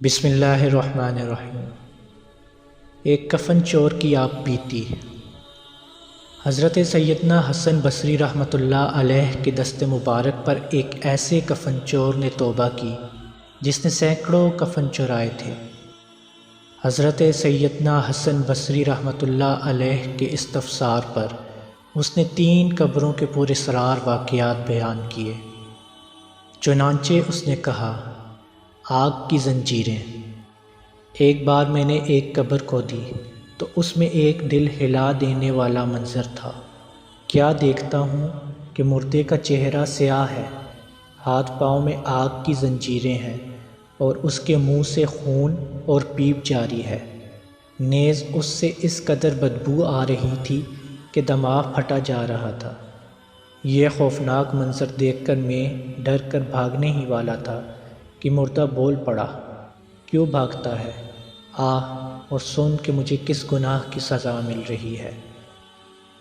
بسم اللہ الرحمن الرحیم۔ ایک کفن چور کی آپ بیتی۔ حضرت سیدنا حسن بصری رحمۃ اللہ علیہ کے دست مبارک پر ایک ایسے کفن چور نے توبہ کی جس نے سینکڑوں کفن چرائے تھے۔ حضرت سیدنا حسن بصری رحمۃ اللہ علیہ کے استفسار پر اس نے 3 قبروں کے پورے سرار واقعات بیان کیے۔ چنانچہ اس نے کہا، آگ کی زنجیریں۔ ایک بار میں نے ایک قبر کھودی تو اس میں ایک دل ہلا دینے والا منظر تھا۔ کیا دیکھتا ہوں کہ مردے کا چہرہ سیاہ ہے، ہاتھ پاؤں میں آگ کی زنجیریں ہیں اور اس کے منہ سے خون اور پیپ جاری ہے۔ نیز اس سے اس قدر بدبو آ رہی تھی کہ دماغ پھٹا جا رہا تھا۔ یہ خوفناک منظر دیکھ کر میں ڈر کر بھاگنے ہی والا تھا کہ مردہ بول پڑا، کیوں بھاگتا ہے؟ آ اور سن کہ مجھے کس گناہ کی سزا مل رہی ہے۔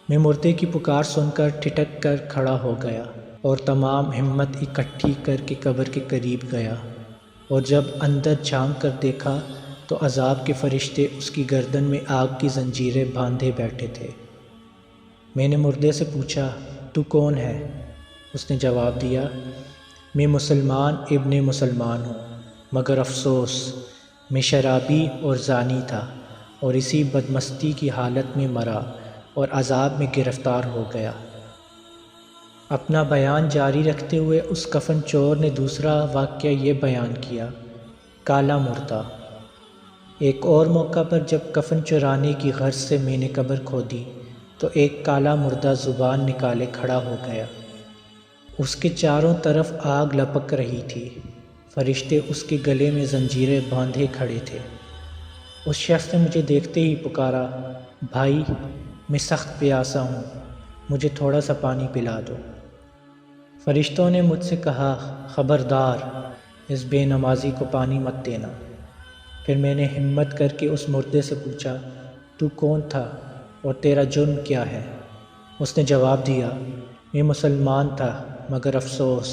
میں مردے کی پکار سن کر ٹھٹک کر کھڑا ہو گیا اور تمام ہمت اکٹھی کر کے قبر کے قریب گیا، اور جب اندر جھانک کر دیکھا تو عذاب کے فرشتے اس کی گردن میں آگ کی زنجیریں باندھے بیٹھے تھے۔ میں نے مردے سے پوچھا، تو کون ہے؟ اس نے جواب دیا، میں مسلمان ابن مسلمان ہوں، مگر افسوس میں شرابی اور زانی تھا اور اسی بدمستی کی حالت میں مرا اور عذاب میں گرفتار ہو گیا۔ اپنا بیان جاری رکھتے ہوئے اس کفن چور نے دوسرا واقعہ یہ بیان کیا، کالا مردہ۔ ایک اور موقع پر جب کفن چرانے کی غرض سے میں نے قبر کھودی تو ایک کالا مردہ زبان نکالے کھڑا ہو گیا۔ اس کے چاروں طرف آگ لپک رہی تھی، فرشتے اس کے گلے میں زنجیریں باندھے کھڑے تھے۔ اس شخص نے مجھے دیکھتے ہی پکارا، بھائی میں سخت پیاسا ہوں، مجھے تھوڑا سا پانی پلا دو۔ فرشتوں نے مجھ سے کہا، خبردار، اس بے نمازی کو پانی مت دینا۔ پھر میں نے ہمت کر کے اس مردے سے پوچھا، تو کون تھا اور تیرا جرم کیا ہے؟ اس نے جواب دیا، میں مسلمان تھا، مگر افسوس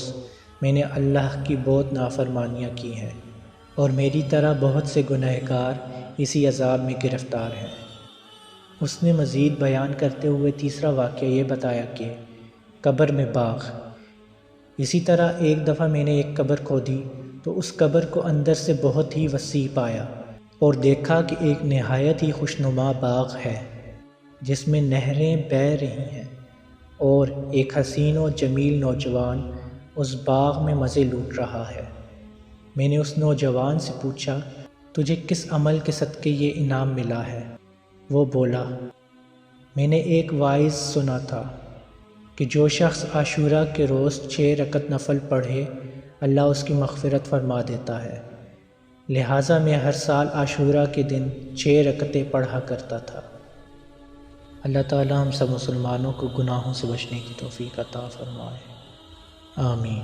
میں نے اللہ کی بہت نافرمانیاں کی ہیں اور میری طرح بہت سے گنہگار اسی عذاب میں گرفتار ہیں۔ اس نے مزید بیان کرتے ہوئے تیسرا واقعہ یہ بتایا کہ قبر میں باغ۔ اسی طرح ایک دفعہ میں نے ایک قبر کھودی تو اس قبر کو اندر سے بہت ہی وسیع پایا اور دیکھا کہ ایک نہایت ہی خوشنما باغ ہے جس میں نہریں بہہ رہی ہیں، اور ایک حسین و جمیل نوجوان اس باغ میں مزے لوٹ رہا ہے۔ میں نے اس نوجوان سے پوچھا، تجھے کس عمل کے صدقے یہ انعام ملا ہے؟ وہ بولا، میں نے ایک واعظ سنا تھا کہ جو شخص عاشورہ کے روز 6 رکعت نفل پڑھے اللہ اس کی مغفرت فرما دیتا ہے، لہٰذا میں ہر سال عاشورہ کے دن 6 رکعتیں پڑھا کرتا تھا۔ اللہ تعالیٰ ہم سب مسلمانوں کو گناہوں سے بچنے کی توفیق عطا فرمائے، آمین۔